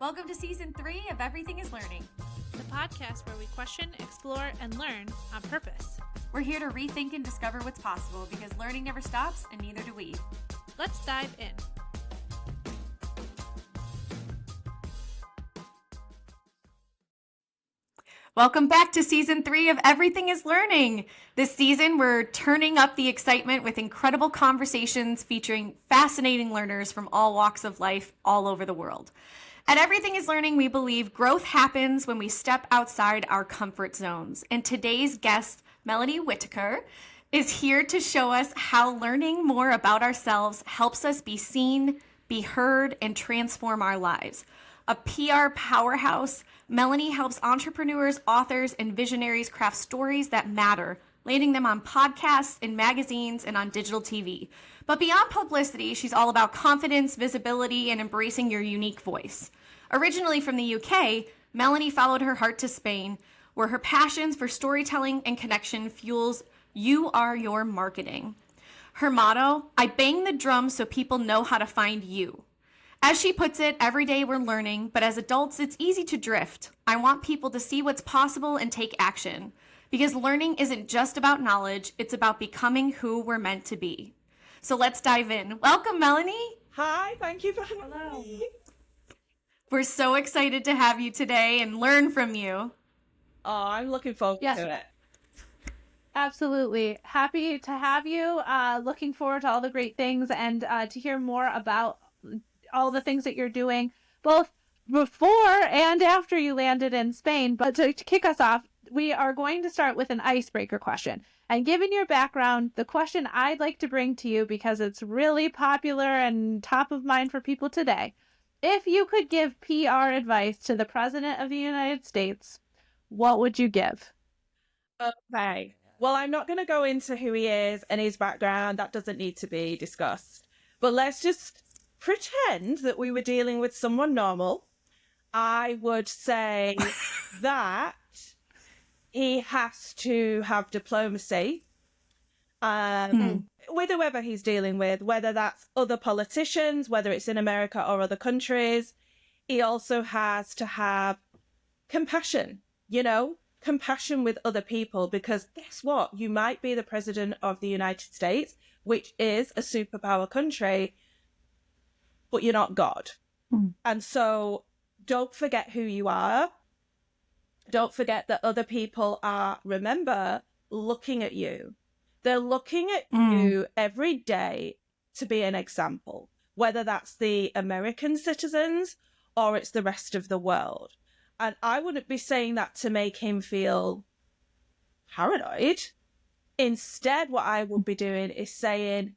Welcome to Season 3 of Everything is Learning. The podcast where we question, explore, and learn on purpose. We're here to rethink and discover what's possible because learning never stops and neither do we. Let's dive in. Welcome back to Season 3 of Everything is Learning. This season, we're turning up the excitement with incredible conversations featuring fascinating learners from all walks of life all over the world. At Everything is Learning, we believe growth happens when we step outside our comfort zones. And today's guest, Melanie Whittaker, is here to show us how learning more about ourselves helps us be seen, be heard, and transform our lives. A PR powerhouse, Melanie helps entrepreneurs, authors, and visionaries craft stories that matter, landing them on podcasts, in magazines, and on digital TV. But beyond publicity, she's all about confidence, visibility, and embracing your unique voice. Originally from the UK, Melanie followed her heart to Spain, where her passions for storytelling and connection fuels "You Are Your Marketing." Her motto, "I bang the drum so people know how to find you." As she puts it, every day we're learning, but as adults, it's easy to drift. I want people to see what's possible and take action. Because learning isn't just about knowledge, it's about becoming who we're meant to be. So let's dive in. Welcome, Melanie. Hi, thank you for having me. We're so excited to have you today and learn from you. Oh, I'm looking forward to it. Absolutely. Happy to have you. Looking forward to all the great things and to hear more about all the things that you're doing, both before and after you landed in Spain. But to kick us off, we are going to start with an icebreaker question. And given your background, the question I'd like to bring to you, because it's really popular and top of mind for people today, if you could give PR advice to the President of the United States, what would you give? Okay. Well, I'm not going to go into who he is and his background. That doesn't need to be discussed. But let's just pretend that we were dealing with someone normal. I would say that he has to have diplomacy with whoever he's dealing with, whether that's other politicians, whether it's in America or other countries. He also has to have compassion, compassion with other people, because guess what? You might be the president of the United States, which is a superpower country, but you're not God. And so don't forget who you are. Don't forget that other people are, remember, looking at you. They're looking at you every day to be an example, whether that's the American citizens or it's the rest of the world. And I wouldn't be saying that to make him feel paranoid. Instead, what I would be doing is saying,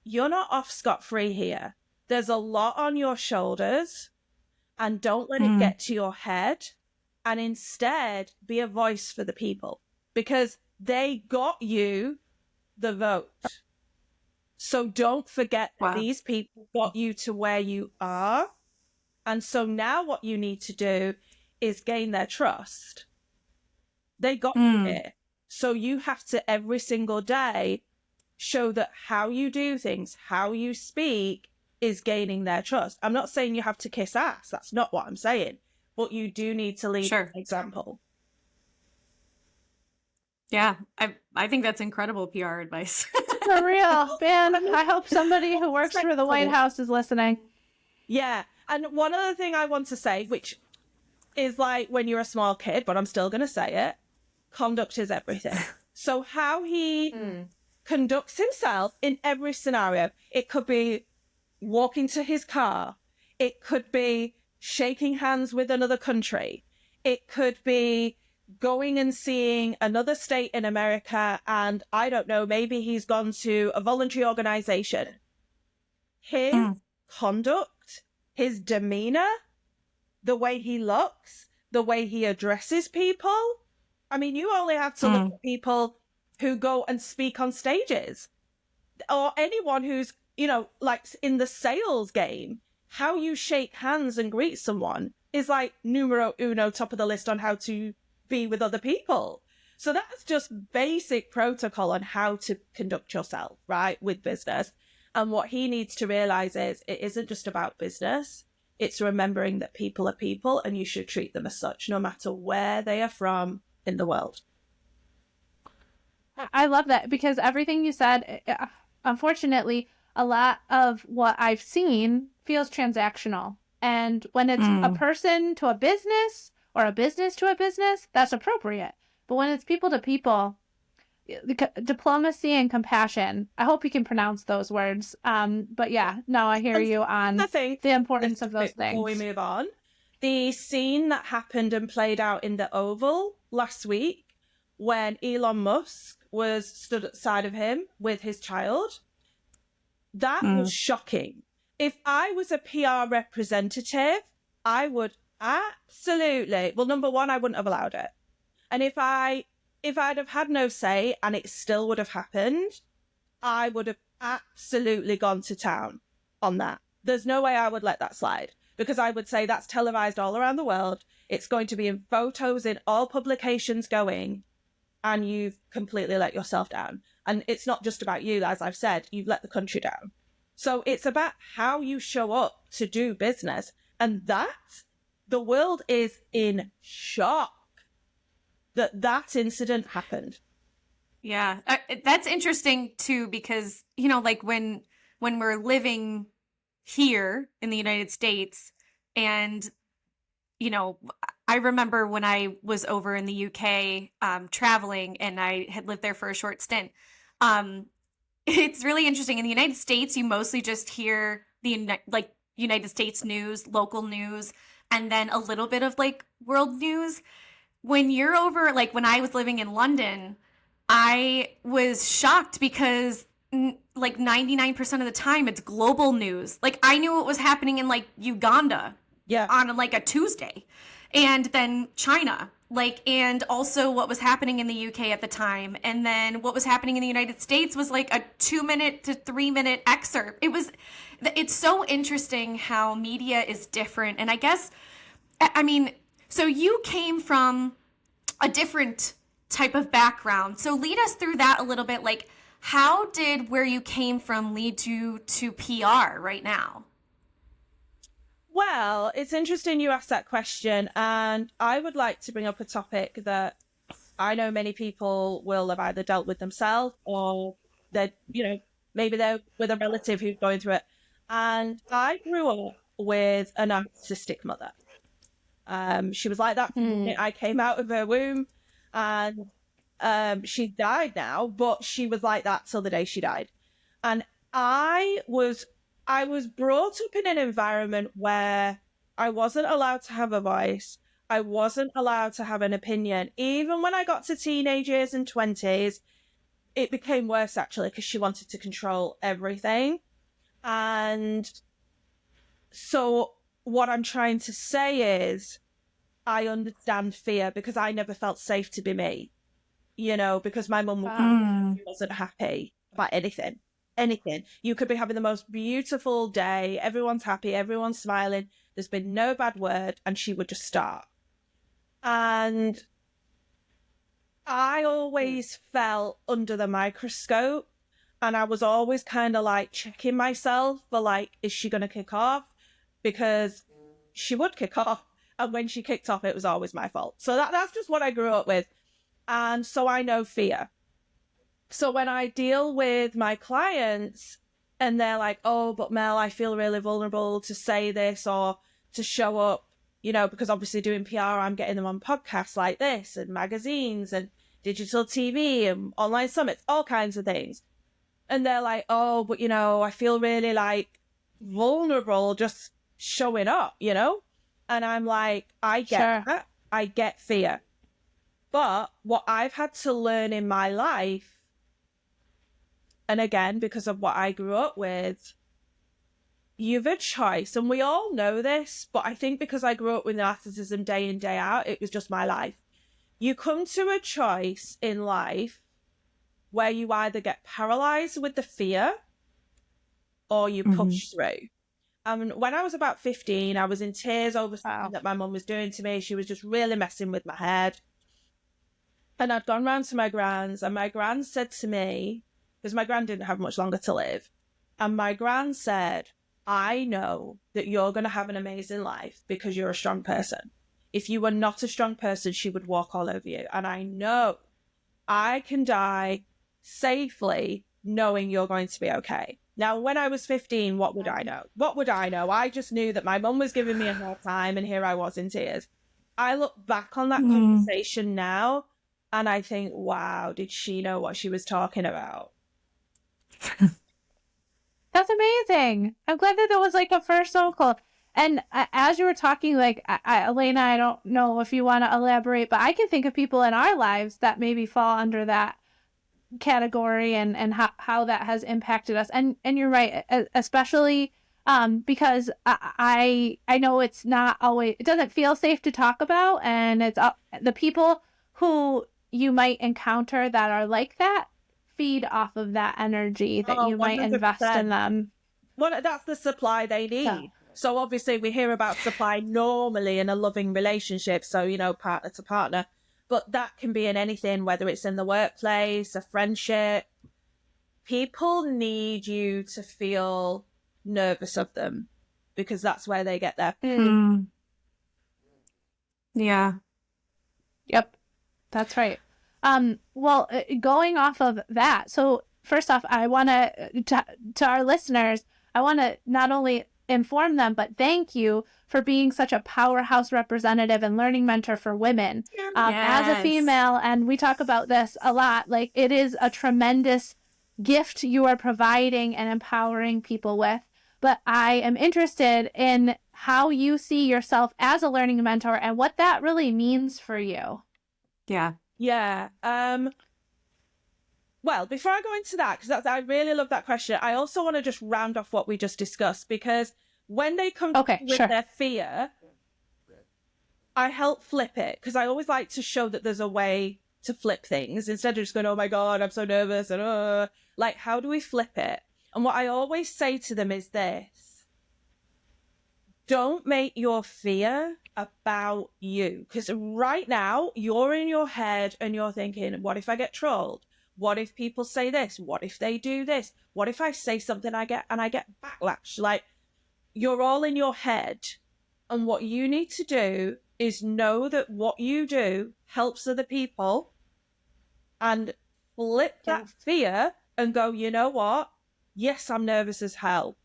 you're not off scot-free here. There's a lot on your shoulders, and don't let it get to your head. And instead, be a voice for the people, because they got you the vote. So don't forget that these people got you to where you are. And so now what you need to do is gain their trust. They got you here. So you have to every single day show that how you do things, how you speak is gaining their trust. I'm not saying you have to kiss ass. That's not what I'm saying. But you do need to lead an example. Yeah, I think that's incredible PR advice. For real, man. I hope somebody who works for the White House is listening. Yeah. And one other thing I want to say, which is like when you're a small kid, but I'm still going to say it, conduct is everything. So how he conducts himself in every scenario, it could be walking to his car. It could be shaking hands with another country. It could be going and seeing another state in America, and I don't know, maybe he's gone to a voluntary organization. His conduct, his demeanor, the way he looks, the way he addresses people. I mean, you only have to look at people who go and speak on stages, or anyone who's, like in the sales game. How you shake hands and greet someone is like numero uno, top of the list on how to be with other people. So that's just basic protocol on how to conduct yourself, right, with business. And what he needs to realize is it isn't just about business. It's remembering that people are people and you should treat them as such, no matter where they are from in the world. I love that, because everything you said, unfortunately, a lot of what I've seen feels transactional. And when it's a person to a business or a business to a business, that's appropriate. But when it's people to people, diplomacy and compassion, I hope you can pronounce those words. But yeah, no, I hear you on the importance of those things. Before we move on, the scene that happened and played out in the Oval last week when Elon Musk was stood at the side of him with his child, that was shocking. If I was a PR representative, I would absolutely, well, number one, I wouldn't have allowed it. And if I'd have had no say and it still would have happened, I would have absolutely gone to town on that. There's no way I would let that slide, because I would say that's televised all around the world. It's going to be in photos in all publications going, and you've completely let yourself down. And it's not just about you, as I've said, you've let the country down. So it's about how you show up to do business. And that, the world is in shock that incident happened. Yeah, that's interesting too, because, you know, like when we're living here in the United States, and, you know, I remember when I was over in the UK traveling, and I had lived there for a short stint. It's really interesting. In the United States, you mostly just hear the United States news, local news, and then a little bit of like world news. When you're over, like when I was living in London, I was shocked because like 99% of the time it's global news. Like I knew what was happening in like Uganda on like a Tuesday, and then China, like, and also what was happening in the UK at the time. And then what was happening in the United States was like a 2-minute to 3-minute excerpt. It's so interesting how media is different. And I guess, I mean, so you came from a different type of background. So lead us through that a little bit. Like, how did where you came from lead you to PR right now? Well, it's interesting you asked that question. And I would like to bring up a topic that I know many people will have either dealt with themselves, or that, you know, maybe they're with a relative who's going through it. And I grew up with a narcissistic mother. She was like that from the minute I came out of her womb, and she died now, but she was like that till the day she died. And I was brought up in an environment where I wasn't allowed to have a voice. I wasn't allowed to have an opinion. Even when I got to teenage years and 20s, it became worse, actually, because she wanted to control everything. And so what I'm trying to say is I understand fear, because I never felt safe to be me, you know, because my mum wasn't happy about anything. You could be having the most beautiful day, everyone's happy, everyone's smiling, there's been no bad word, and she would just start. And I always felt under the microscope, and I was always kind of like checking myself for like, is she going to kick off? Because she would kick off, and when she kicked off, it was always my fault. So that's just what I grew up with. And so I know fear. So when I deal with my clients and they're like, oh, but Mel, I feel really vulnerable to say this or to show up, you know, because obviously doing PR, I'm getting them on podcasts like this and magazines and digital TV and online summits, all kinds of things. And they're like, oh, but, you know, I feel really like vulnerable just showing up, you know? And I'm like, I get that. I get fear. But what I've had to learn in my life, and again, because of what I grew up with, you've a choice. And we all know this, but I think because I grew up with narcissism day in, day out, it was just my life. You come to a choice in life where you either get paralyzed with the fear or you push through. When I was about 15, I was in tears over something that my mum was doing to me. She was just really messing with my head. And I'd gone round to my gran's, and my gran said to me, because my gran didn't have much longer to live, and my gran said, I know that you're going to have an amazing life because you're a strong person. If you were not a strong person, she would walk all over you. And I know I can die safely knowing you're going to be okay. Now, when I was 15, what would I know? What would I know? I just knew that my mum was giving me a hard time, and here I was in tears. I look back on that conversation now, and I think, wow, did she know what she was talking about? That's amazing. I'm glad that there was like a first circle. And as you were talking, like, Elena, I don't know if you want to elaborate, but I can think of people in our lives that maybe fall under that category, and how that has impacted us. And you're right, especially because I know it's not always, it doesn't feel safe to talk about, and it's the people who you might encounter that are like that feed off of that energy that you might 100%. invest in them. Well, that's the supply they need. So obviously we hear about supply normally in a loving relationship, so, you know, partner to partner, but that can be in anything, whether it's in the workplace, a friendship. People need you to feel nervous of them because that's where they get their... Yeah. Yep. That's right. Well, going off of that, so first off, I want to our listeners, I want to not only inform them, but thank you for being such a powerhouse representative and learning mentor for women. As a female, and we talk about this a lot, like, it is a tremendous gift you are providing and empowering people with. But I am interested in how you see yourself as a learning mentor and what that really means for you. Yeah. Yeah. Well, before I go into that, because I really love that question, I also want to just round off what we just discussed, because when they come with their fear, I help flip it, because I always like to show that there's a way to flip things instead of just going, oh my God, I'm so nervous, and like, how do we flip it? And what I always say to them is this: don't make your fear about you, because right now you're in your head and you're thinking, what if I get trolled? What if people say this? What if they do this? What if I say something I get backlash? Like, you're all in your head, and what you need to do is know that what you do helps other people, and flip that fear and go, you know what? Yes, I'm nervous as hell.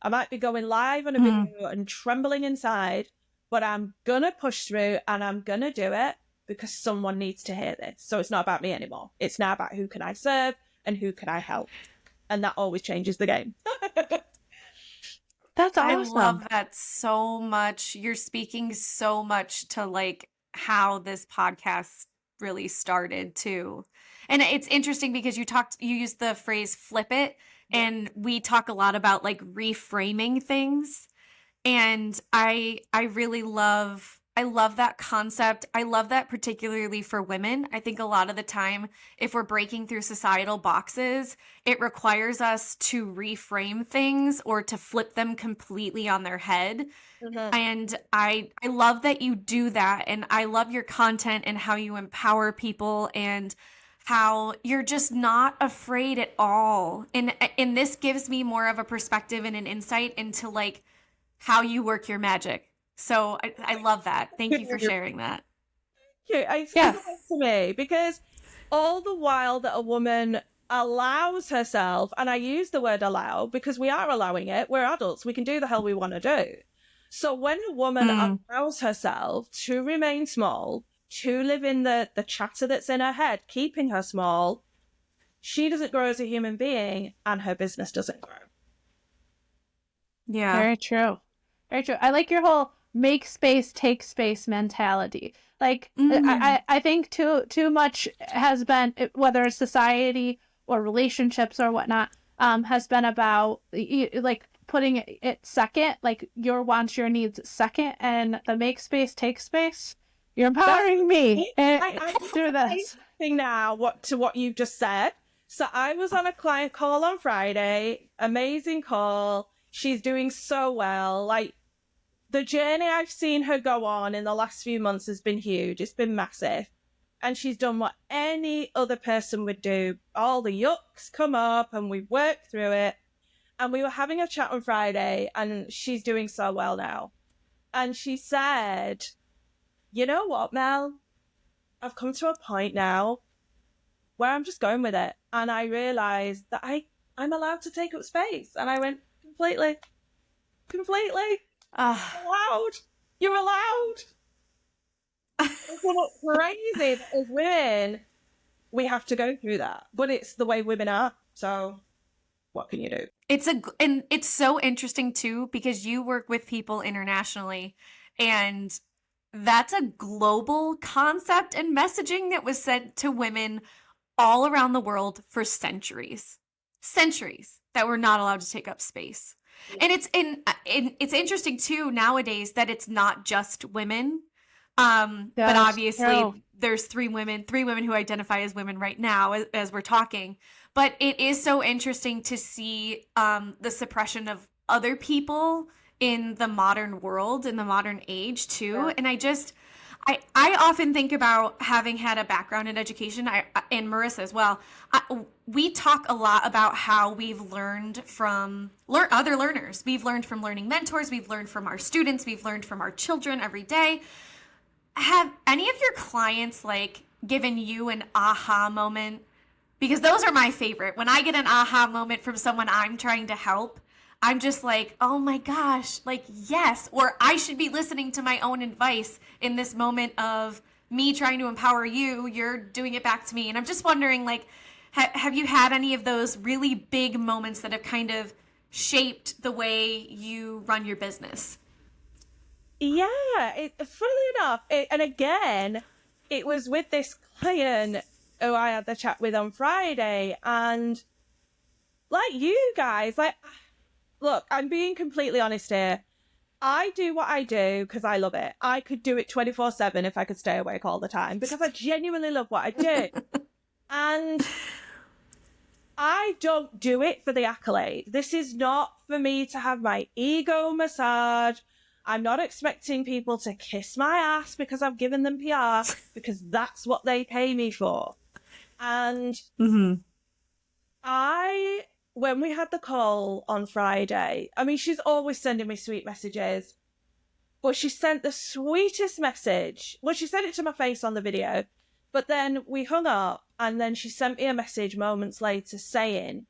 I might be going live on a video and trembling inside, but I'm going to push through and I'm going to do it because someone needs to hear this. So it's not about me anymore. It's now about who can I serve and who can I help. And that always changes the game. That's awesome. I love that so much. You're speaking so much to like how this podcast really started too. And it's interesting because you used the phrase flip it, and we talk a lot about like reframing things. And I love that concept. I love that particularly for women. I think a lot of the time, if we're breaking through societal boxes, it requires us to reframe things or to flip them completely on their head. And I love that you do that. And I love your content and how you empower people and how you're just not afraid at all. And this gives me more of a perspective and an insight into like how you work your magic. So I love that. Thank you for sharing that. It's to me, because all the while that a woman allows herself, and I use the word allow because we are allowing it, we're adults, we can do the hell we want to do. So when a woman allows herself to remain small, to live in the chatter that's in her head, keeping her small, she doesn't grow as a human being and her business doesn't grow. Yeah. Very true. Very true. I like your whole make space, take space mentality. Like, I think too much has been, whether it's society or relationships or whatnot, has been about like putting it second, like your wants, your needs second, and the make space, take space. You're empowering me through this thing now. What you've just said. So I was on a client call on Friday. Amazing call. She's doing so well. Like, the journey I've seen her go on in the last few months has been huge. It's been massive. And she's done what any other person would do. All the yucks come up and we work through it. And we were having a chat on Friday, and she's doing so well now. And she said, you know what, Mel? I've come to a point now where I'm just going with it. And I realized that I'm allowed to take up space. And I went, completely. Allowed. You're allowed. It's what's crazy that as women, we have to go through that. But it's the way women are. So what can you do? And it's so interesting too, because you work with people internationally, and that's a global concept and messaging that was sent to women all around the world for centuries that were not allowed to take up space. And it's interesting too nowadays that it's not just women. But obviously there's three women who identify as women right now as we're talking. But it is so interesting to see the suppression of other people in the modern world, in the modern age too. Yeah. And I often think about having had a background in education, and Marissa as well. We talk a lot about how we've learned from other learners. We've learned from learning mentors. We've learned from our students. We've learned from our children every day. Have any of your clients given you an aha moment? Because those are my favorite. When I get an aha moment from someone I'm trying to help, I'm just like, oh my gosh, yes. Or I should be listening to my own advice in this moment of me trying to empower you. You're doing it back to me. And I'm just wondering, have you had any of those really big moments that have kind of shaped the way you run your business? Yeah, funnily enough, and again, it was with this client who I had the chat with on Friday, and like you guys, look, I'm being completely honest here. I do what I do because I love it. I could do it 24/7 if I could stay awake all the time, because I genuinely love what I do. And I don't do it for the accolade. This is not for me to have my ego massage. I'm not expecting people to kiss my ass because I've given them PR, because that's what they pay me for. And when we had the call on Friday, I mean, she's always sending me sweet messages, but she sent the sweetest message. Well, she sent it to my face on the video, but then we hung up, and then she sent me a message moments later saying,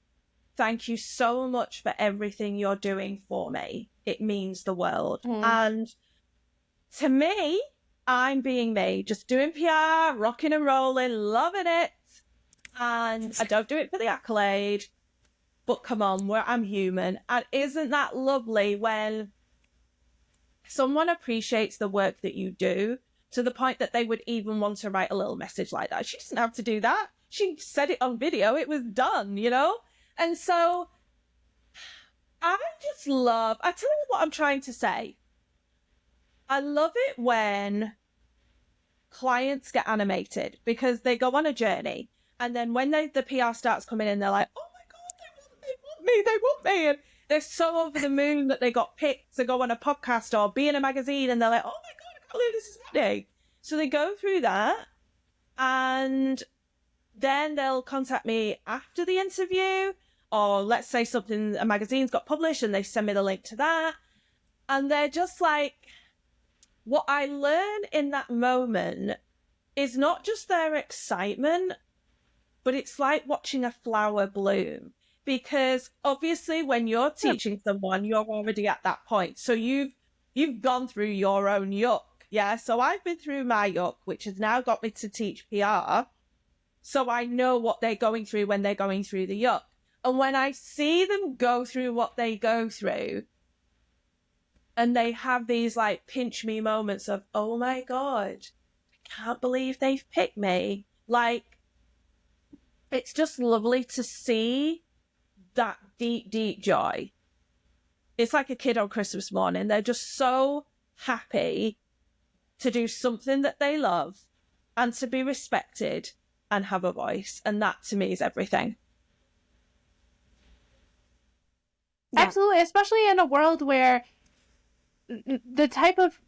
thank you so much for everything you're doing for me. It means the world. And to me, I'm being me, just doing PR, rocking and rolling, loving it. And I don't do it for the accolade, but come on, I'm human. And isn't that lovely when someone appreciates the work that you do to the point that they would even want to write a little message like that? She doesn't have to do that. She said it on video. It was done, you know? And so I tell you what I'm trying to say. I love it when clients get animated because they go on a journey. And then when the PR starts coming in, they're like, oh my God, they want me. And they're so over the moon that they got picked to go on a podcast or be in a magazine. And they're like, oh my God, I can't believe this is happening. So they go through that. And then they'll contact me after the interview. Or let's say a magazine's got published and they send me the link to that. And they're just like, what I learn in that moment is not just their excitement, but it's like watching a flower bloom. Because obviously when you're teaching someone, you're already at that point. So you've gone through your own yuck. Yeah. So I've been through my yuck, which has now got me to teach PR. So I know what they're going through when they're going through the yuck. And when I see them go through what they go through, and they have these pinch me moments of, oh my God, I can't believe they've picked me. It's just lovely to see that deep, deep joy. It's like a kid on Christmas morning. They're just so happy to do something that they love and to be respected and have a voice. And that to me is everything. Yeah. Absolutely, especially in a world where the type of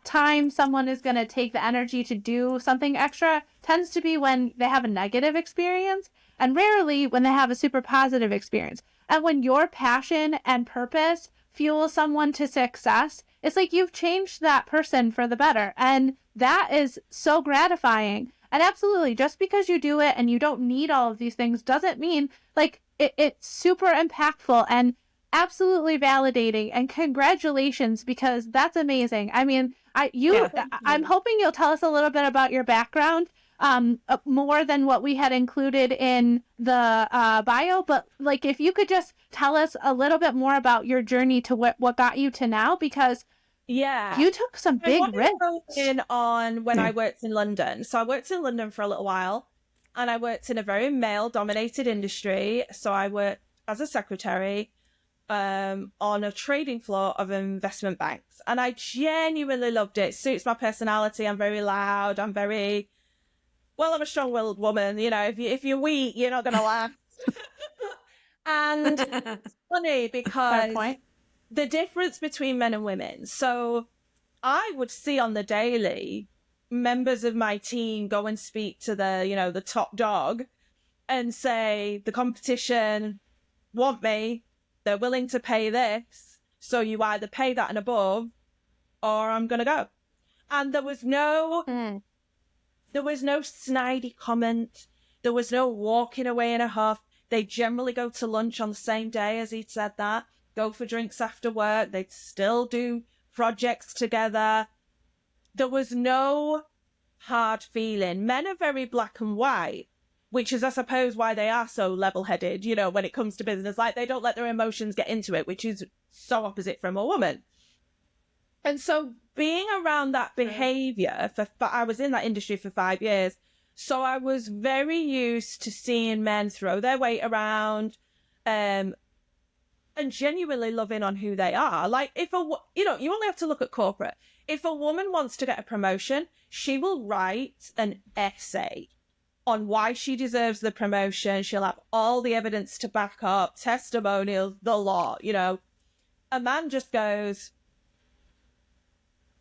time someone is going to take the energy to do something extra tends to be when they have a negative experience. and rarely when they have a super positive experience. And when your passion and purpose fuel someone to success, it's like you've changed that person for the better. And that is so gratifying. And absolutely, just because you do it and you don't need all of these things doesn't mean like it's super impactful and absolutely validating. And congratulations, because that's amazing. I mean, I'm hoping you'll tell us a little bit about your background, more than what we had included in the bio, but like if you could just tell us a little bit more about your journey to what got you to now, because you took some big risks. In on when I worked in London. So I worked in London for a little while, and I worked in a very male-dominated industry. So I worked as a secretary on a trading floor of investment banks, and I genuinely loved it. It suits my personality. I'm very loud. I'm a strong-willed woman. You know, if you're weak, you're not going to laugh. And it's funny because the difference between men and women. So I would see on the daily members of my team go and speak to the top dog and say, the competition want me, they're willing to pay this, so you either pay that and above or I'm going to go. And there was no snidey comment. There was no walking away in a huff. They generally go to lunch on the same day as he'd said that, go for drinks after work. They'd still do projects together. There was no hard feeling. Men are very black and white, which is, I suppose, why they are so level-headed, when it comes to business. Like, they don't let their emotions get into it, which is so opposite from a woman. And so being around that behavior, I was in that industry for 5 years, so I was very used to seeing men throw their weight around, and genuinely loving on who they are. Like, you only have to look at corporate. If a woman wants to get a promotion, she will write an essay on why she deserves the promotion. She'll have all the evidence to back up, testimonials, the lot, A man just goes,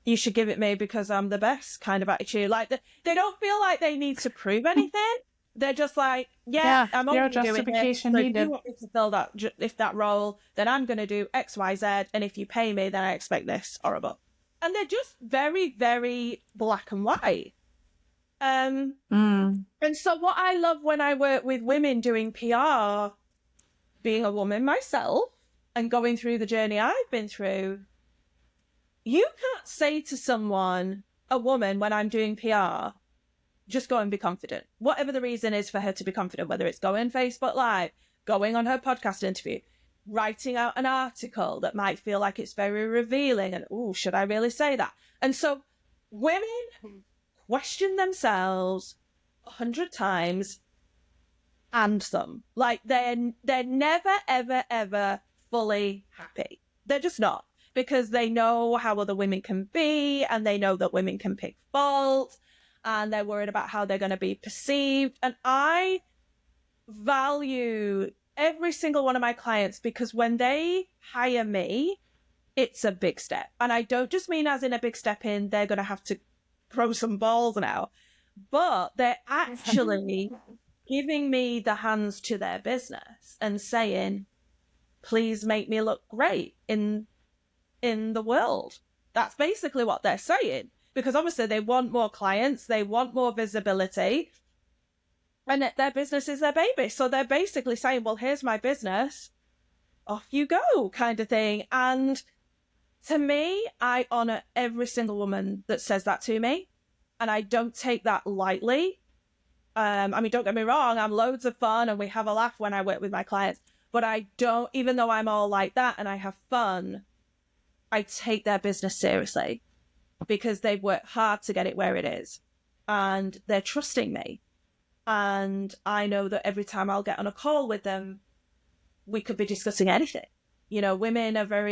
you should give it me because I'm the best kind of attitude. Like, they don't feel like they need to prove anything. They're just like, I'm only doing this. So if you want me to fill that role, then I'm going to do X, Y, Z. And if you pay me, then I expect this or above. And they're just very, very black and white. And so what I love when I work with women doing PR, being a woman myself and going through the journey I've been through, you can't say to someone, a woman, when I'm doing PR, just go and be confident. Whatever the reason is for her to be confident, whether it's going Facebook Live, going on her podcast interview, writing out an article that might feel like it's very revealing and, should I really say that? And so women question themselves 100 times and some. Like, they're never, ever, ever fully happy. They're just not, because they know how other women can be, and they know that women can pick fault, and they're worried about how they're going to be perceived. And I value every single one of my clients, because when they hire me, it's a big step. And I don't just mean as in a big step in, they're going to have to throw some balls now, but they're actually giving me the hands to their business and saying, please make me look great in the world. That's basically what they're saying, because obviously they want more clients, they want more visibility, and their business is their baby. So they're basically saying, well, here's my business, off you go, kind of thing. And to me, I honor every single woman that says that to me, and I don't take that lightly. I mean, don't get me wrong, I'm loads of fun and we have a laugh when I work with my clients, but I don't, even though I'm all like that and I have fun, I take their business seriously, because they've worked hard to get it where it is, and they're trusting me. And I know that every time I'll get on a call with them, we could be discussing anything. Women are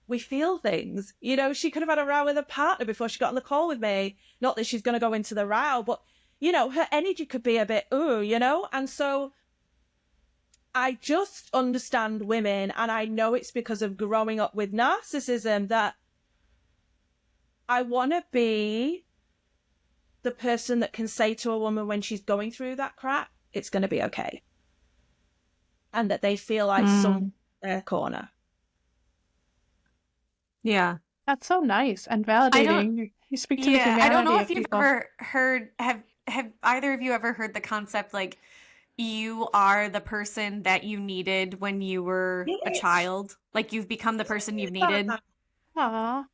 we feel things. She could have had a row with a partner before she got on the call with me. Not that she's going to go into the row, but, her energy could be a bit, And so I just understand women, and I know it's because of growing up with narcissism that I want to be the person that can say to a woman when she's going through that crap, it's going to be okay. And that they feel like some their corner. Yeah. That's so nice and validating. You speak to the humanity I don't know of if you've people. ever heard, have either of you ever heard the concept like you are the person that you needed when you were a Yes. child? Like you've become the person you've needed? Aw.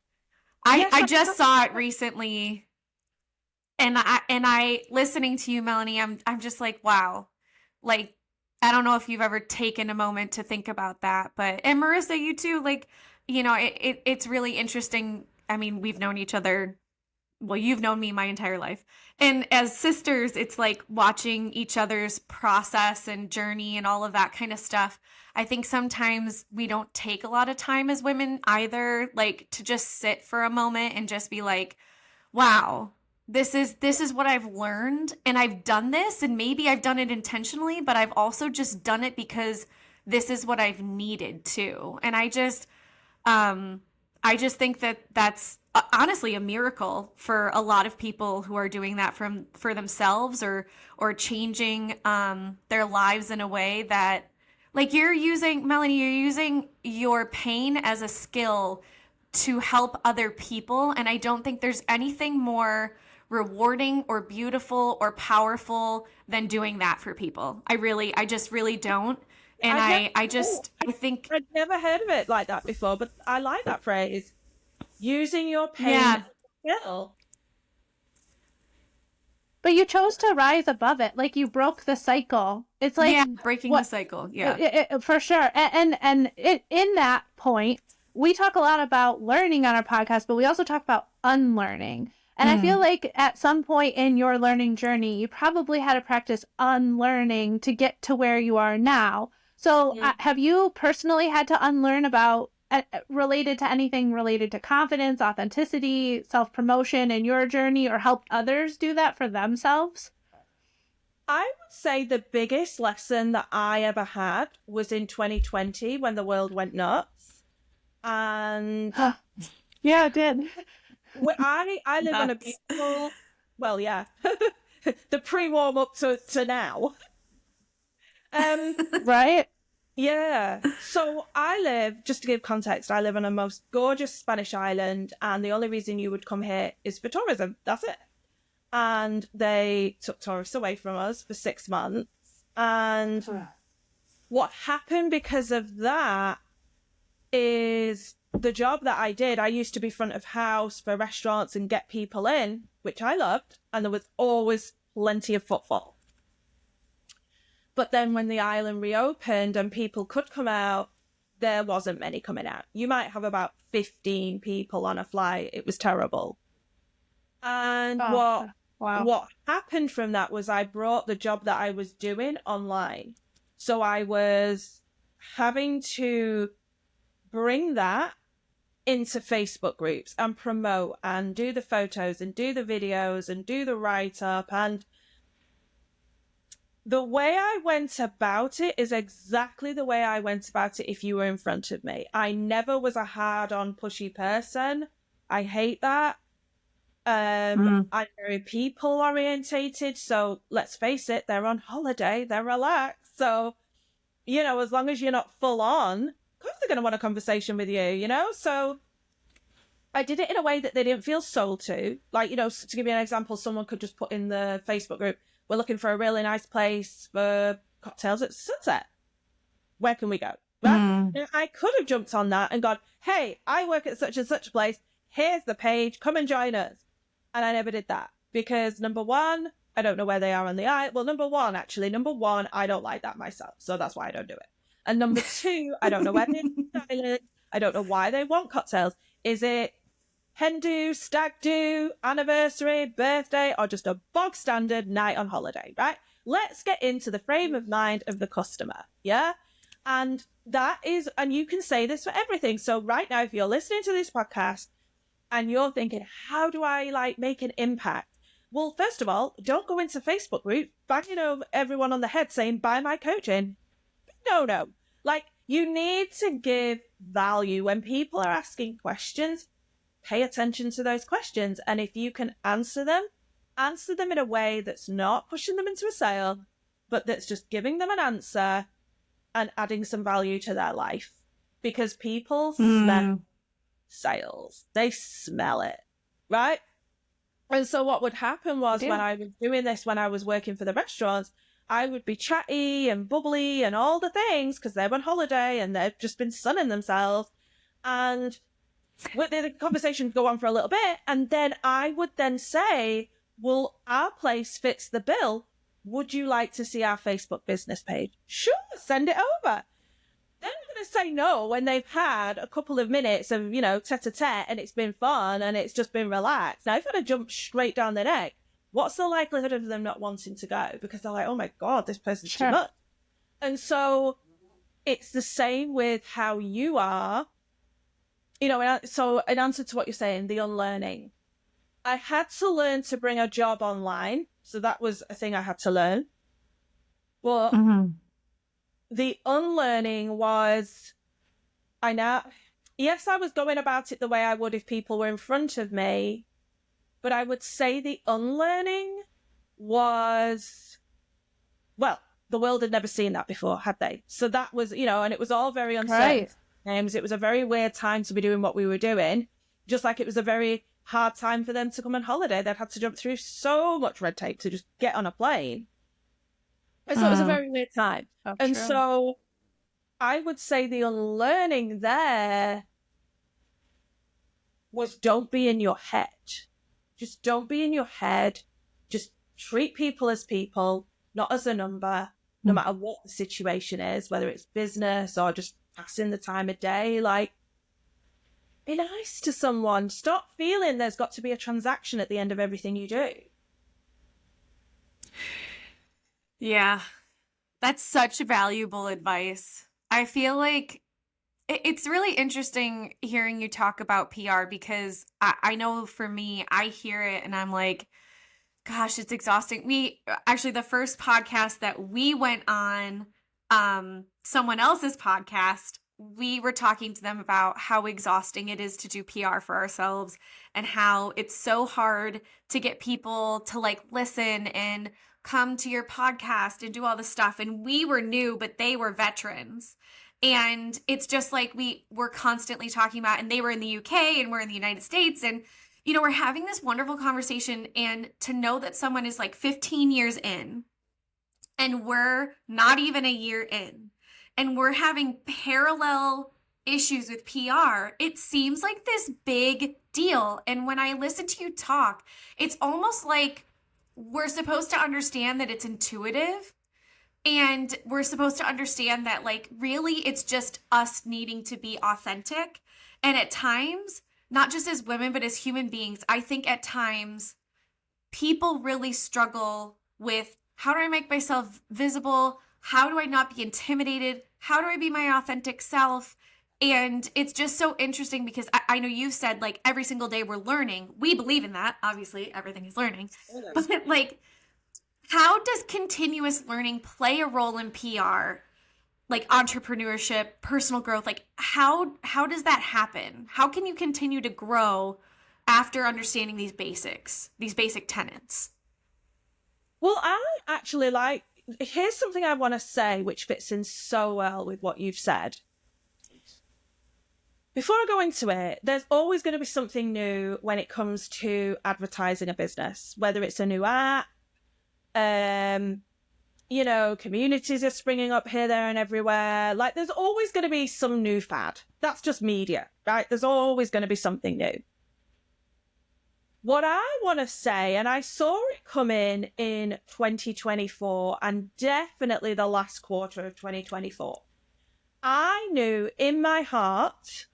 I just saw it recently, and I listening to you, Melanie, I'm just like, wow. Like, I don't know if you've ever taken a moment to think about that, but and Marissa, you too, like, you know, it's really interesting. I mean, we've known each other, well, you've known me my entire life. And as sisters, it's like watching each other's process and journey and all of that kind of stuff. I think sometimes we don't take a lot of time as women either, like to just sit for a moment and just be like, wow, this is what I've learned, and I've done this, and maybe I've done it intentionally, but I've also just done it because this is what I've needed to. And I just think that that's honestly a miracle for a lot of people who are doing that for themselves or changing their lives in a way that, like, Melanie, you're using your pain as a skill to help other people, and I don't think there's anything more rewarding or beautiful or powerful than doing that for people. I just really don't. And I think I'd never heard of it like that before, but I like that phrase. Using your pain Yeah. as a skill. But you chose to rise above it. Like you broke the cycle. It's like breaking the cycle. Yeah. for sure. And in that point, we talk a lot about learning on our podcast, but we also talk about unlearning. And I feel like at some point in your learning journey, you probably had to practice unlearning to get to where you are now. So have you personally had to unlearn about related to anything related to confidence, authenticity, self-promotion in your journey, or helped others do that for themselves? I would say the biggest lesson that I ever had was in 2020 when the world went nuts. And yeah, it did. I live on a beautiful, well, yeah, the pre-warm up to now. Right? Yeah. So I live, just to give context, I live on a most gorgeous Spanish island, and the only reason you would come here is for tourism. That's it. And they took tourists away from us for 6 months. And what happened because of that is the job that I did, I used to be front of house for restaurants and get people in, which I loved, and there was always plenty of footfall. But then when the island reopened and people could come out, there wasn't many coming out. You might have about 15 people on a flight. It was terrible. And what happened from that was I brought the job that I was doing online. So I was having to bring that into Facebook groups and promote and do the photos and do the videos and do the write-up. And the way I went about it is exactly the way I went about it if you were in front of me. I never was a hard-on, pushy person. I hate that. I'm very people-orientated, so let's face it, they're on holiday, they're relaxed. So, you know, as long as you're not full-on, of course they're going to want a conversation with you, you know? So I did it in a way that they didn't feel sold to. Like, you know, to give you an example, someone could just put in the Facebook group, we're looking for a really nice place for cocktails at sunset. Where can we go? Right? I could have jumped on that and gone, hey, I work at such and such a place. Here's the page. Come and join us. And I never did that because, number one, I don't know where they are on the island. Well, number one, I don't like that myself. So that's why I don't do it. And number two, I don't know where they're on the island. I don't know why they want cocktails. Is it hen do, stag do, anniversary, birthday, or just a bog standard night on holiday, right? Let's get into the frame of mind of the customer, yeah? And that is, and you can say this for everything. So right now, if you're listening to this podcast and you're thinking, how do I like make an impact? Well, first of all, don't go into Facebook group banging over everyone on the head saying, buy my coaching. No. Like, you need to give value. When people are asking questions, pay attention to those questions. And if you can answer them in a way that's not pushing them into a sale, but that's just giving them an answer and adding some value to their life. Because people smell sales. They smell it, right? And so what would happen was when I was doing this, when I was working for the restaurants, I would be chatty and bubbly and all the things because they're on holiday and they've just been sunning themselves. And the conversation would go on for a little bit. And then I would then say, well, our place fits the bill. Would you like to see our Facebook business page? Sure, send it over. They're not going to say no when they've had a couple of minutes of, tete-a-tete and it's been fun and it's just been relaxed. Now, if I'd have jumped straight down the neck, what's the likelihood of them not wanting to go? Because they're like, oh my God, this person's too much. And so it's the same with how you are. So in answer to what you're saying, the unlearning. I had to learn to bring a job online. So that was a thing I had to learn. But the unlearning was, yes, I was going about it the way I would if people were in front of me. But I would say the unlearning was, well, the world had never seen that before, had they? So that was, and it was all very uncertain. Right. It was a very weird time to be doing what we were doing, just like it was a very hard time for them to come on holiday. They'd had to jump through so much red tape to just get on a plane. And so it was a very weird time. And so I would say the unlearning there was don't be in your head. Just don't be in your head. Just treat people as people, not as a number, no matter what the situation is, whether it's business or just passing the time of day. Like, be nice to someone. Stop feeling there's got to be a transaction at the end of everything you do. Yeah, that's such valuable advice. I feel like it's really interesting hearing you talk about PR because I know for me, I hear it and I'm like, gosh, it's exhausting. The first podcast that we went on, someone else's podcast, we were talking to them about how exhausting it is to do PR for ourselves and how it's so hard to get people to listen and come to your podcast and do all this stuff. And we were new, but they were veterans. And it's just like we were constantly talking about, and they were in the UK and we're in the United States. And, we're having this wonderful conversation. And to know that someone is 15 years in and we're not even a year in and we're having parallel issues with PR, it seems like this big deal. And when I listen to you talk, it's almost like we're supposed to understand that it's intuitive. And we're supposed to understand that, really, it's just us needing to be authentic. And at times, not just as women, but as human beings, I think at times people really struggle with how do I make myself visible? How do I not be intimidated? How do I be my authentic self? And it's just so interesting because I know you said, every single day we're learning. We believe in that. Obviously, everything is learning. But, how does continuous learning play a role in PR, entrepreneurship, personal growth? How does that happen? How can you continue to grow after understanding these basics, these basic tenets? Well, I actually here's something I want to say which fits in so well with what you've said. Before I go into it, there's always going to be something new when it comes to advertising a business, whether it's a new app, communities are springing up here, there, and everywhere. There's always going to be some new fad. That's just media, right? There's always going to be something new. What I want to say, and I saw it come in 2024 and definitely the last quarter of 2024, I knew in my heart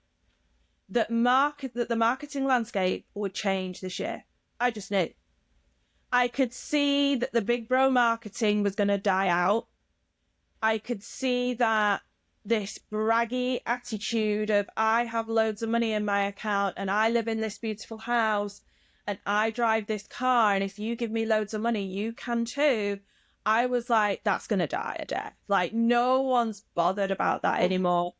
that the marketing landscape would change this year. I just knew. I could see that the big bro marketing was going to die out. I could see that this braggy attitude of I have loads of money in my account and I live in this beautiful house and I drive this car and if you give me loads of money, you can too. I was like, that's going to die a death. No one's bothered about that anymore.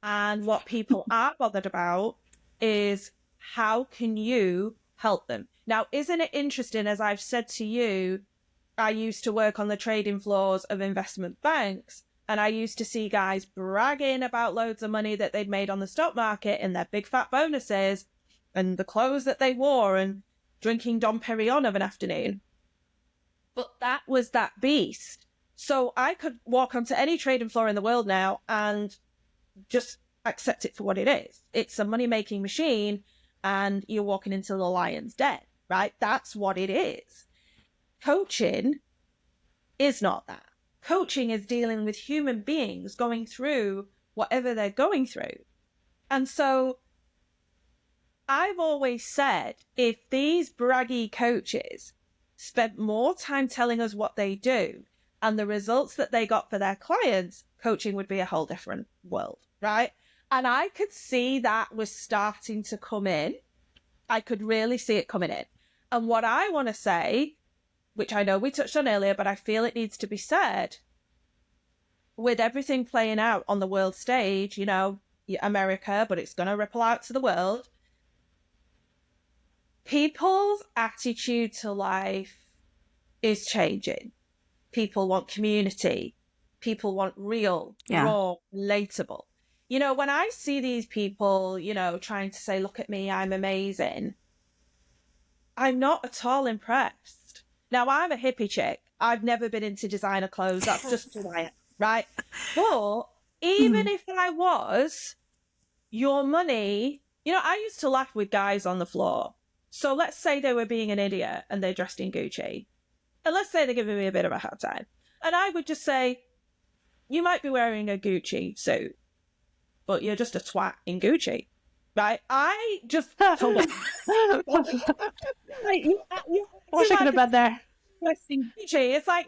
And what people are bothered about is how can you help them? Now, isn't it interesting, as I've said to you, I used to work on the trading floors of investment banks, and I used to see guys bragging about loads of money that they'd made on the stock market and their big fat bonuses and the clothes that they wore and drinking Dom Perignon of an afternoon. But that was that beast. So I could walk onto any trading floor in the world now and just accept it for what it is. It's a money-making machine, and you're walking into the lion's den, right? That's what it is. Coaching is not that. Coaching is dealing with human beings going through whatever they're going through. And so I've always said, if these braggy coaches spent more time telling us what they do and the results that they got for their clients, coaching would be a whole different world, right? And I could see that was starting to come in. I could really see it coming in. And what I want to say, which I know we touched on earlier, but I feel it needs to be said, with everything playing out on the world stage, you know, America, but it's going to ripple out to the world, people's attitude to life is changing. People want community. People want real, raw, relatable. You know, when I see these people, you know, trying to say, look at me, I'm amazing, I'm not at all impressed. Now, I'm a hippie chick. I've never been into designer clothes. That's just who I am, right? But even if I was, your money, you know, I used to laugh with guys on the floor. So let's say they were being an idiot and they're dressed in Gucci. And let's say they're giving me a bit of a hard time. And I would just say, you might be wearing a Gucci suit, but you're just a twat in Gucci, right? I just told them. Like, Wish I could have been there. Gucci. It's like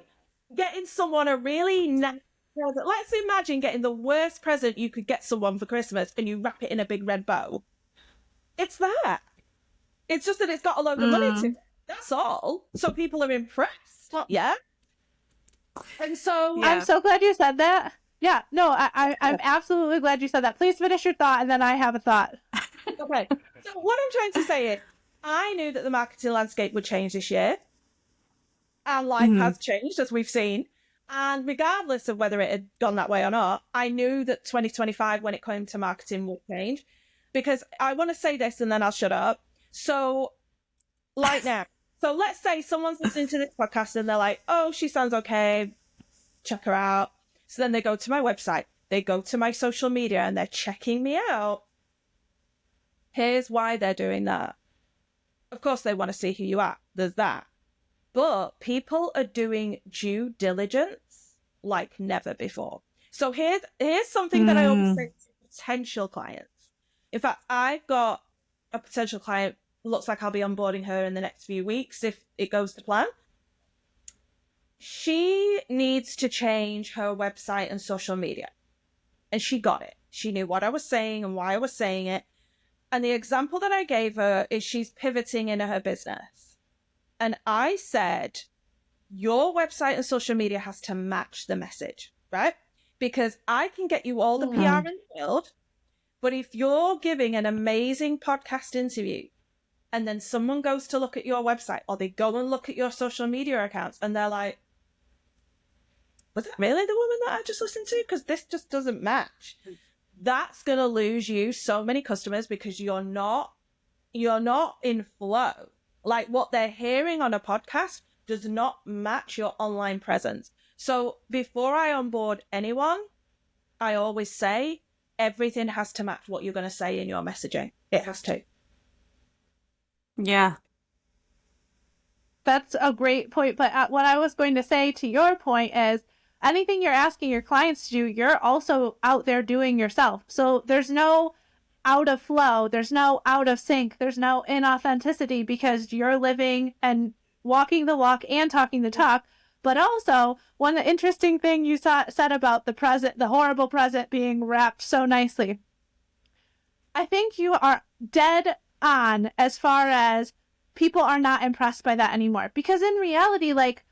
getting someone a really nice present. Let's imagine getting the worst present you could get someone for Christmas and you wrap it in a big red bow. It's that. It's just that it's got a load of money to it. That's all. So people are impressed. Yeah. And so I'm so glad you said that. Yeah, no, I'm absolutely glad you said that. Please finish your thought, and then I have a thought. Okay. So what I'm trying to say is, I knew that the marketing landscape would change this year. And life has changed, as we've seen. And regardless of whether it had gone that way or not, I knew that 2025, when it came to marketing, would change. Because I want to say this, and then I'll shut up. So, like now. So let's say someone's listening to this podcast and they're like, oh, she sounds okay. Check her out. So then they go to my website. They go to my social media and they're checking me out. Here's why they're doing that. Of course, they want to see who you are. There's that. But people are doing due diligence like never before. So here's something that I always say to potential clients. In fact, I've got a potential client. Looks like I'll be onboarding her in the next few weeks if it goes to plan. She needs to change her website and social media. And she got it. She knew what I was saying and why I was saying it. And the example that I gave her is she's pivoting into her business. And I said, your website and social media has to match the message, right? Because I can get you all the PR in the world, but if you're giving an amazing podcast interview and then someone goes to look at your website or they go and look at your social media accounts and they're like, was that really the woman that I just listened to? Because this just doesn't match. That's going to lose you so many customers because you're not in flow. Like what they're hearing on a podcast does not match your online presence. So before I onboard anyone, I always say everything has to match what you're going to say in your messaging. It has to. Yeah. That's a great point. But what I was going to say to your point is anything you're asking your clients to do, you're also out there doing yourself. So there's no out of flow. There's no out of sync. There's no inauthenticity because you're living and walking the walk and talking the talk. But also, one interesting thing you said about the present, the horrible present being wrapped so nicely. I think you are dead on as far as people are not impressed by that anymore. Because in reality, like,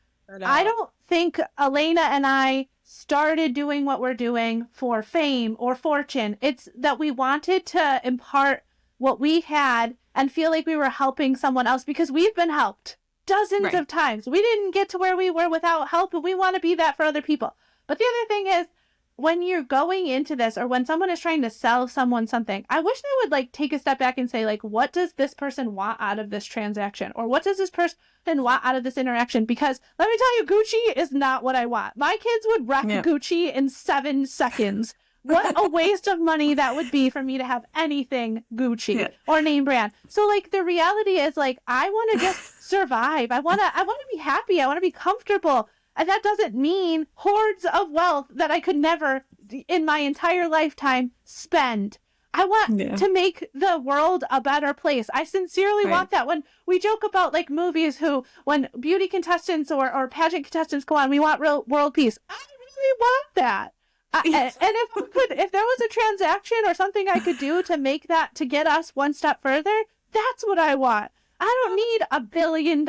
I don't think Elena and I started doing what we're doing for fame or fortune. It's that we wanted to impart what we had and feel like we were helping someone else because we've been helped. dozens Right. of times. We didn't get to where we were without help, and we want to be that for other people. But the other thing is, when you're going into this, or when someone is trying to sell someone something, I wish they would like take a step back and say, like, what does this person want out of this transaction? Or what does this person want out of this interaction? Because let me tell you, Gucci is not what I want. My kids would wreck Gucci in 7 seconds. What a waste of money that would be for me to have anything Gucci or name brand. So like the reality is, like, I want to just survive. I want to be happy. I want to be comfortable. And that doesn't mean hordes of wealth that I could never in my entire lifetime spend. I want to make the world a better place. I sincerely want that. When we joke about like movies when beauty contestants or pageant contestants go on, we want real world peace. I really want that. And if there was a transaction or something I could do to make that, to get us one step further, that's what I want. I don't need $1 billion.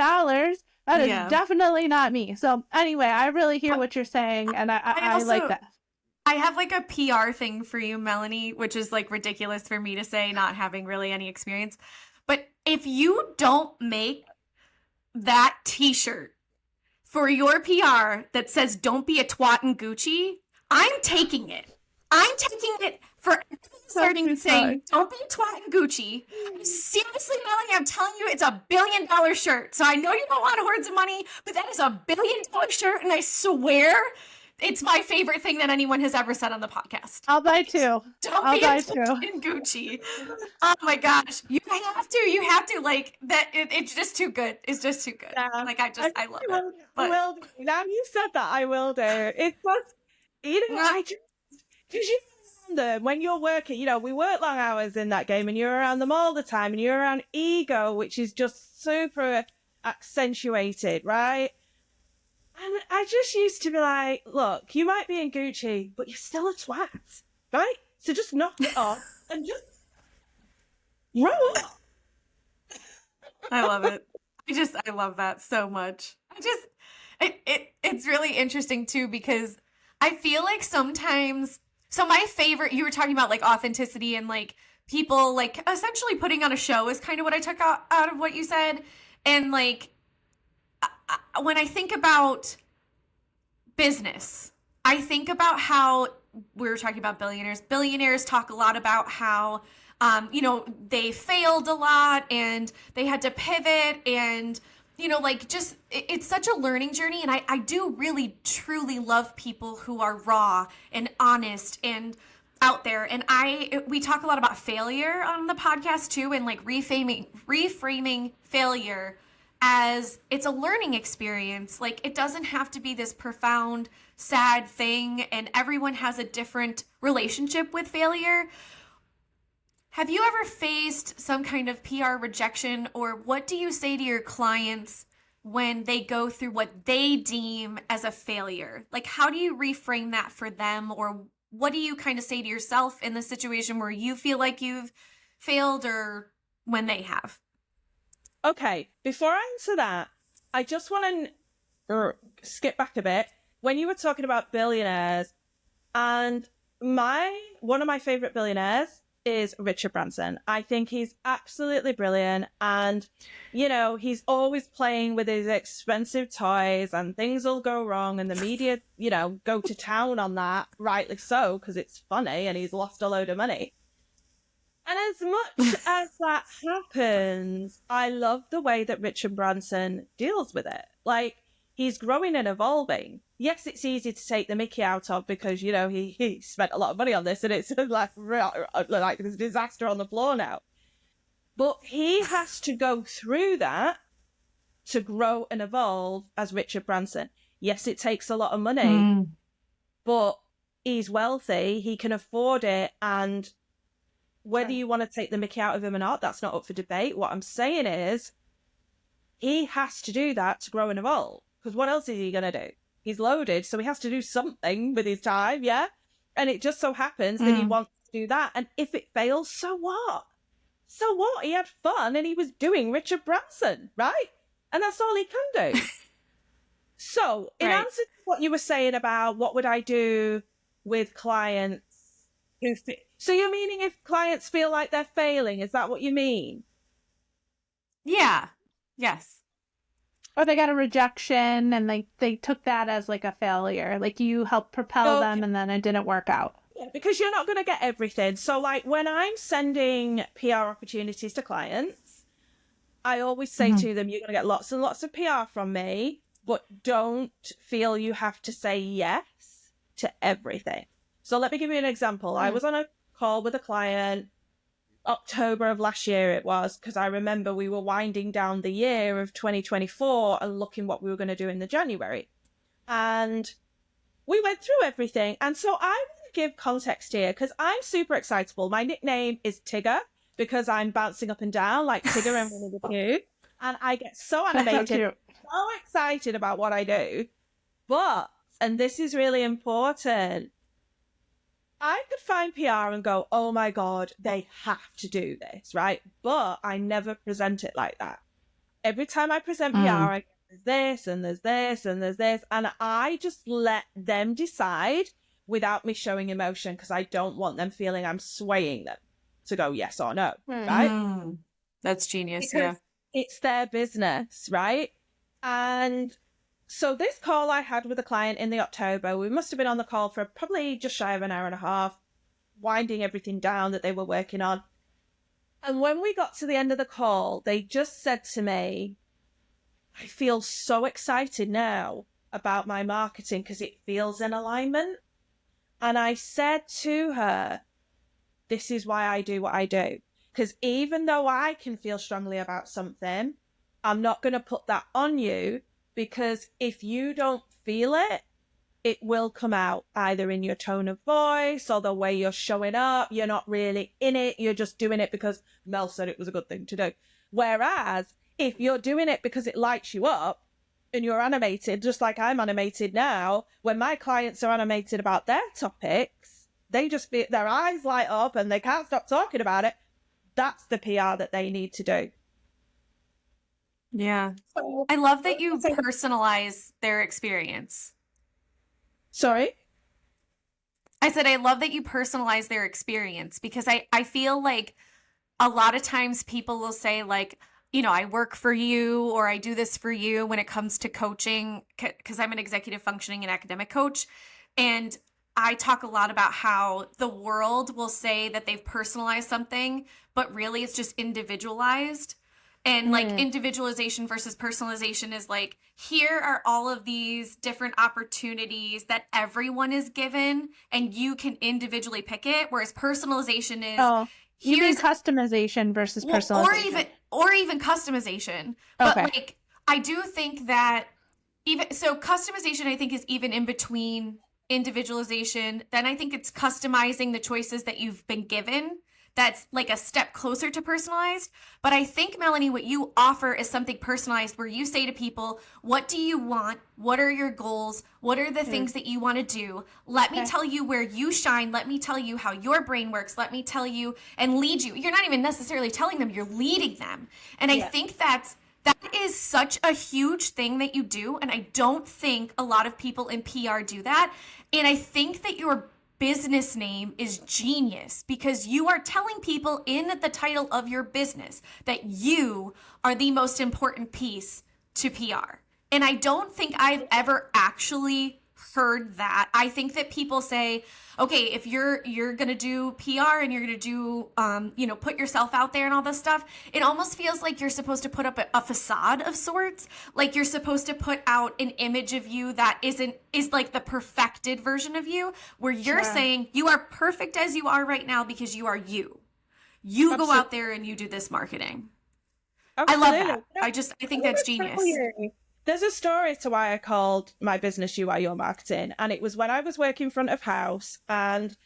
That is definitely not me. So anyway, I really hear what you're saying, and I like that. I have like a PR thing for you, Melanie, which is like ridiculous for me to say, not having really any experience. But if you don't make that t-shirt for your PR that says "Don't be a twat in Gucci," I'm taking it. I'm taking it for starting and saying, "Don't be a twat in Gucci." Seriously, Melanie, I'm telling you, it's $1 billion shirt. So I know you don't want hordes of money, but that is $1 billion shirt, and I swear it's my favorite thing that anyone has ever said on the podcast. I'll buy 2. Don't be a twat in Gucci. Oh my gosh, you have to like that. It's just too good. It's just too good. Yeah, like I love it. I will. Now you said that, I will do. It's just, because you them when you're working, we work long hours in that game, and you're around them all the time, and you're around ego, which is just super accentuated, right? And I just used to be like, look, you might be in Gucci, but you're still a twat, right? So just knock it off and just grow up. I love it. I love that so much. It's really interesting too, because I feel like sometimes, so my favorite, you were talking about like authenticity and like people like essentially putting on a show is kind of what I took out of what you said. And like, when I think about business, I think about how we were talking about billionaires. Billionaires talk a lot about how, they failed a lot and they had to pivot, and, like just, it's such a learning journey. And I do really, truly love people who are raw and honest and out there. And we talk a lot about failure on the podcast too, and like reframing failure as it's a learning experience. Like, it doesn't have to be this profound, sad thing, and everyone has a different relationship with failure. Have you ever faced some kind of PR rejection, or what do you say to your clients when they go through what they deem as a failure? Like, how do you reframe that for them, or what do you kind of say to yourself in the situation where you feel like you've failed, or when they have? Okay, before I answer that, I just want to skip back a bit. When you were talking about billionaires, and one of my favorite billionaires is Richard Branson. I think he's absolutely brilliant, and he's always playing with his expensive toys, and things will go wrong, and the media go to town on that, rightly so, because it's funny and he's lost a load of money. And as much as that happens, I love the way that Richard Branson deals with it. Like, he's growing and evolving. Yes, it's easy to take the mickey out of, because, he spent a lot of money on this, and it's like this disaster on the floor now. But he has to go through that to grow and evolve as Richard Branson. Yes, it takes a lot of money, but he's wealthy, he can afford it, and whether you want to take the mickey out of him or not, that's not up for debate. What I'm saying is, he has to do that to grow and evolve. Because what else is he going to do? He's loaded, so he has to do something with his time, yeah? And it just so happens that he wants to do that. And if it fails, so what? So what? He had fun, and he was doing Richard Branson, right? And that's all he can do. So, in answer to what you were saying about what would I do with clients who... So you're meaning if clients feel like they're failing, is that what you mean? Yeah. Yes. Or they got a rejection and they took that as like a failure. Like you helped propel them and then it didn't work out. Yeah, because you're not going to get everything. So like when I'm sending PR opportunities to clients, I always say to them, you're going to get lots and lots of PR from me, but don't feel you have to say yes to everything. So let me give you an example. I was on a call with a client, October of last year it was, because I remember we were winding down the year of 2024 and looking what we were going to do in the January. And we went through everything. And so I want to give context here because I'm super excitable. My nickname is Tigger because I'm bouncing up and down like Tigger and Winnie the Pooh. And I get so animated, so excited about what I do. But, and this is really important, I could find PR and go, oh my God, they have to do this, right? But I never present it like that. Every time I present PR, I go, there's this and there's this and there's this. And I just let them decide without me showing emotion because I don't want them feeling I'm swaying them to go yes or no, right? That's genius, because it's their business, right? And so this call I had with a client in the October, we must have been on the call for probably just shy of an hour and a half, winding everything down that they were working on. And when we got to the end of the call, they just said to me, I feel so excited now about my marketing because it feels in alignment. And I said to her, this is why I do what I do. Because even though I can feel strongly about something, I'm not going to put that on you. Because if you don't feel it, it will come out either in your tone of voice or the way you're showing up. You're not really in it. You're just doing it because Mel said it was a good thing to do. Whereas if you're doing it because it lights you up and you're animated, just like I'm animated now, when my clients are animated about their topics, they just feel their eyes light up and they can't stop talking about it. That's the PR that they need to do. Yeah. I love that you personalize their experience. Sorry? I said, I love that you personalize their experience because I feel like a lot of times people will say like, you know, I work for you or I do this for you when it comes to coaching because I'm an executive functioning and academic coach. And I talk a lot about how the world will say that they've personalized something, but really it's just individualized. And like individualization versus personalization is like, here are all of these different opportunities that everyone is given and you can individually pick it. Whereas personalization is, you mean customization versus personalization. Or even customization. But like, I do think that so customization, I think is even in between individualization. Then I think it's customizing the choices that you've been given. That's like a step closer to personalized. But I think, Melanie, what you offer is something personalized where you say to people, what do you want? What are your goals? What are the things that you want to do? Let me tell you where you shine. Let me tell you how your brain works. Let me tell you and lead you. You're not even necessarily telling them, you're leading them. And I think that is such a huge thing that you do. And I don't think a lot of people in PR do that. And I think that your business name is genius because you are telling people in the title of your business that you are the most important piece to PR. And I don't think I've ever actually heard that. I think that people say, okay, if you're going to do PR and you're going to do, put yourself out there and all this stuff, it almost feels like you're supposed to put up a facade of sorts. Like you're supposed to put out an image of you that is like the perfected version of you, where you're saying you are perfect as you are right now because you are you. You go out there and you do this marketing. Absolutely. I love that. I think that's genius. There's a story to why I called my business You Are Your Marketing. And it was when I was working front of house. And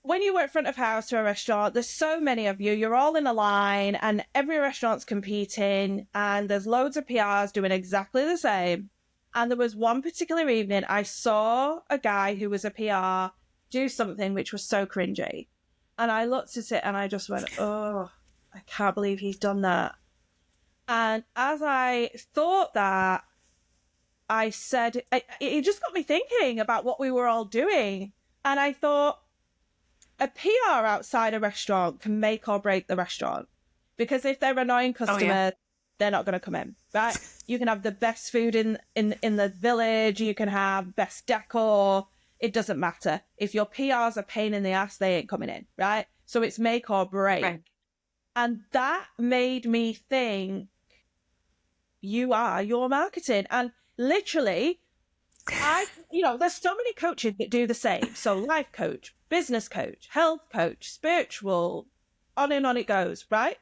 when you work front of house to a restaurant, there's so many of you. You're all in a line and every restaurant's competing. And there's loads of PRs doing exactly the same. And there was one particular evening I saw a guy who was a PR do something which was so cringy. And I looked at it and I just went, oh, I can't believe he's done that. And as I thought that, I said, it just got me thinking about what we were all doing. And I thought, a PR outside a restaurant can make or break the restaurant. Because if they're annoying customers, they're not going to come in, right? You can have the best food in the village. You can have best decor. It doesn't matter. If your PR's a pain in the ass, they ain't coming in, right? So it's make or break. Right. And that made me think, you are your marketing. And literally, there's so many coaches that do the same. So life coach, business coach, health coach, spiritual, on and on it goes, right?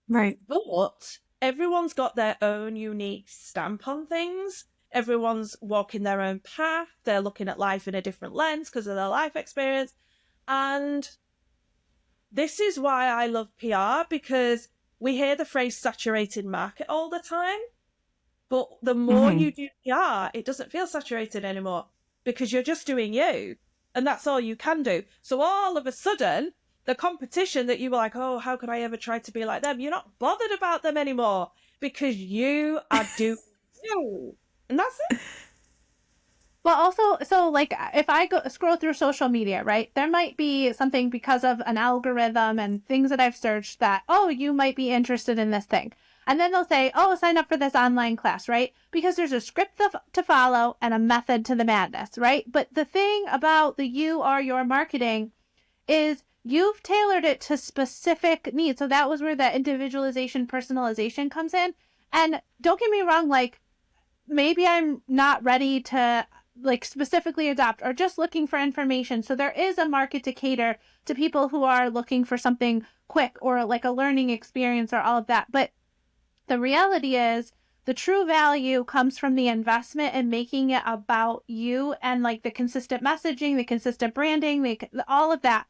Right. But everyone's got their own unique stamp on things. Everyone's walking their own path. They're looking at life in a different lens because of their life experience. And this is why I love PR, because we hear the phrase saturated market all the time. But the more you do PR, it doesn't feel saturated anymore because you're just doing you. And that's all you can do. So all of a sudden, the competition that you were like, oh, how could I ever try to be like them? You're not bothered about them anymore because you are doing you. And that's it. Well, also, so like if I go scroll through social media, right, there might be something because of an algorithm and things that I've searched that, oh, you might be interested in this thing. And then they'll say, oh, sign up for this online class, right? Because there's a script to follow and a method to the madness, right? But the thing about the you are your marketing is you've tailored it to specific needs. So that was where that individualization, personalization comes in. And don't get me wrong, like maybe I'm not ready to like specifically adopt or just looking for information. So there is a market to cater to people who are looking for something quick or like a learning experience or all of that. But the reality is the true value comes from the investment in making it about you and like the consistent messaging, the consistent branding, all of that.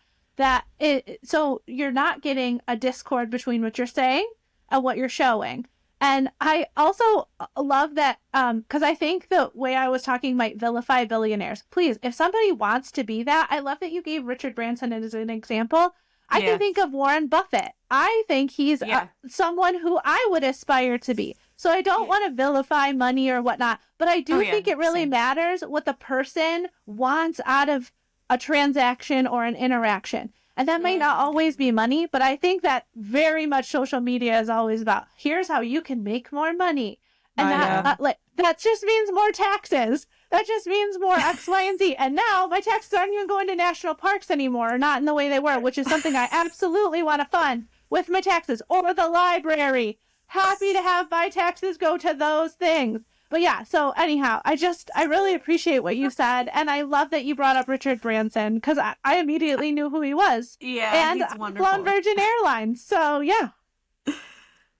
So you're not getting a discord between what you're saying and what you're showing. And I also love that because I think the way I was talking might vilify billionaires. Please, if somebody wants to be that, I love that you gave Richard Branson as an example. I can think of Warren Buffett. I think he's someone who I would aspire to be. So I don't want to vilify money or whatnot, but I do think it really matters what the person wants out of a transaction or an interaction. And that may not always be money, but I think that very much social media is always about, here's how you can make more money. And that just means more taxes. That just means more X, Y, and Z. And now my taxes aren't even going to national parks anymore, or not in the way they were, which is something I absolutely want to fund with my taxes, or the library. Happy to have my taxes go to those things. But yeah, so anyhow, I really appreciate what you said. And I love that you brought up Richard Branson because I immediately knew who he was. Yeah, and he's wonderful. Flown Virgin Airlines. So yeah.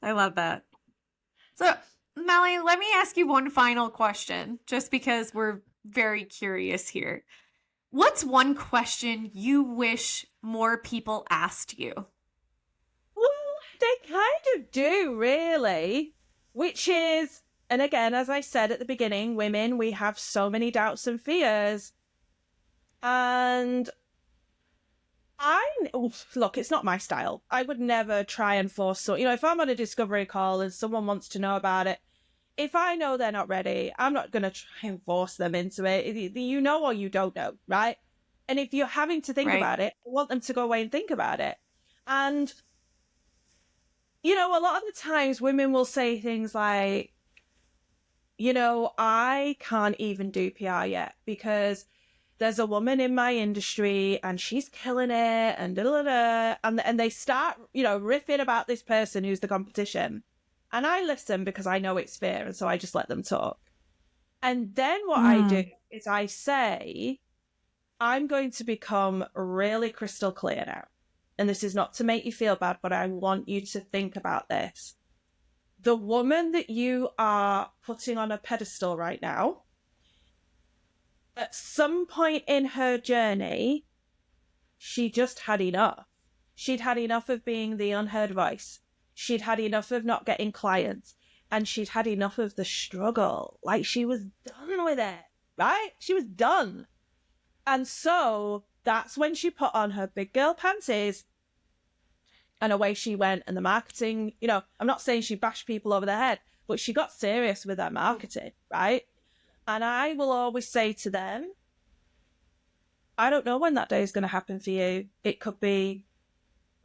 I love that. So Melanie, let me ask you one final question, just because we're very curious here. What's one question you wish more people asked you? Well, they kind of do, really, which is, and again, as I said at the beginning, women, we have so many doubts and fears. And look, it's not my style. I would never try and force, so, if I'm on a discovery call and someone wants to know about it, if I know they're not ready, I'm not going to try and force them into it. You know or you don't know, right? And if you're having to think about it, I want them to go away and think about it. And, a lot of the times women will say things like, I can't even do PR yet because there's a woman in my industry and she's killing it and da-da-da. And they start, riffing about this person who's the competition. And I listen because I know it's fair, and so I just let them talk. And then what I do is I say, I'm going to become really crystal clear now. And this is not to make you feel bad, but I want you to think about this. The woman that you are putting on a pedestal right now, at some point in her journey, she just had enough. She'd had enough of being the unheard voice. She'd had enough of not getting clients, and she'd had enough of the struggle. Like, she was done with it, right? She was done. And so that's when she put on her big girl panties and away she went. And the marketing, I'm not saying she bashed people over the head, but she got serious with her marketing, right? And I will always say to them, I don't know when that day is going to happen for you. It could be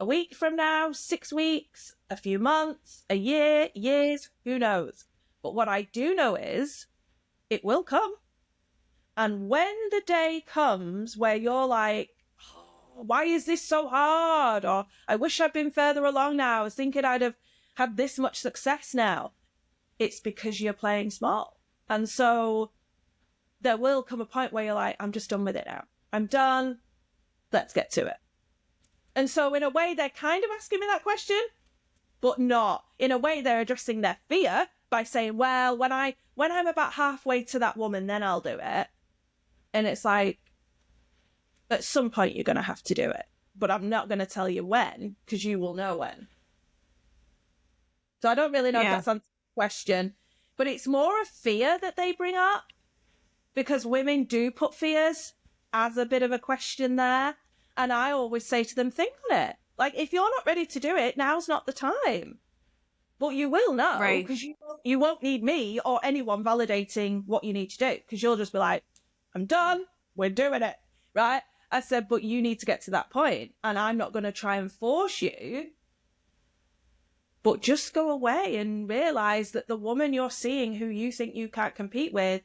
a week from now, 6 weeks, a few months, a year, years, who knows? But what I do know is it will come. And when the day comes where you're like, oh, why is this so hard? Or I wish I'd been further along now. I was thinking I'd have had this much success now. It's because you're playing small. And so there will come a point where you're like, I'm just done with it now. I'm done. Let's get to it. And so in a way, they're kind of asking me that question, but not. In a way, they're addressing their fear by saying, well, when I'm about halfway to that woman, then I'll do it. And it's like, at some point, you're going to have to do it. But I'm not going to tell you when, because you will know when. So I don't really know if that's answered the question, but it's more a fear that they bring up, because women do put fears as a bit of a question there. And I always say to them, think on it. Like, if you're not ready to do it, now's not the time. But you will know, because you won't need me or anyone validating what you need to do, because you'll just be like, I'm done, we're doing it, right? I said, but you need to get to that point, and I'm not going to try and force you, but just go away and realize that the woman you're seeing who you think you can't compete with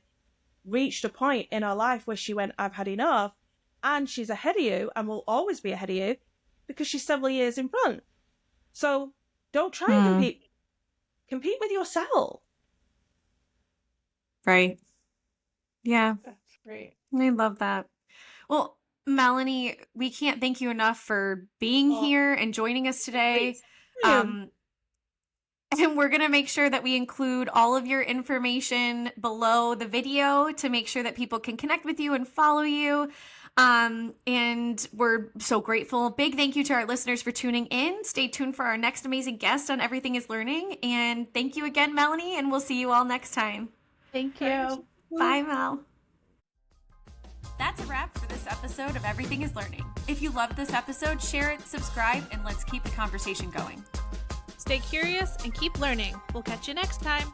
reached a point in her life where she went, I've had enough. And she's ahead of you and will always be ahead of you because she's several years in front. So don't try and compete. Compete with yourself. Right. Yeah. That's great. I love that. Well, Melanie, we can't thank you enough for being here and joining us today. And we're going to make sure that we include all of your information below the video to make sure that people can connect with you and follow you. And we're so grateful. Big thank you to our listeners for tuning in. Stay tuned for our next amazing guest on Everything is Learning. And thank you again, Melanie, and we'll see you all next time. Thank you. Bye, Mel. That's a wrap for this episode of Everything is Learning. If you loved this episode, share it, subscribe, and let's keep the conversation going. Stay curious and keep learning. We'll catch you next time.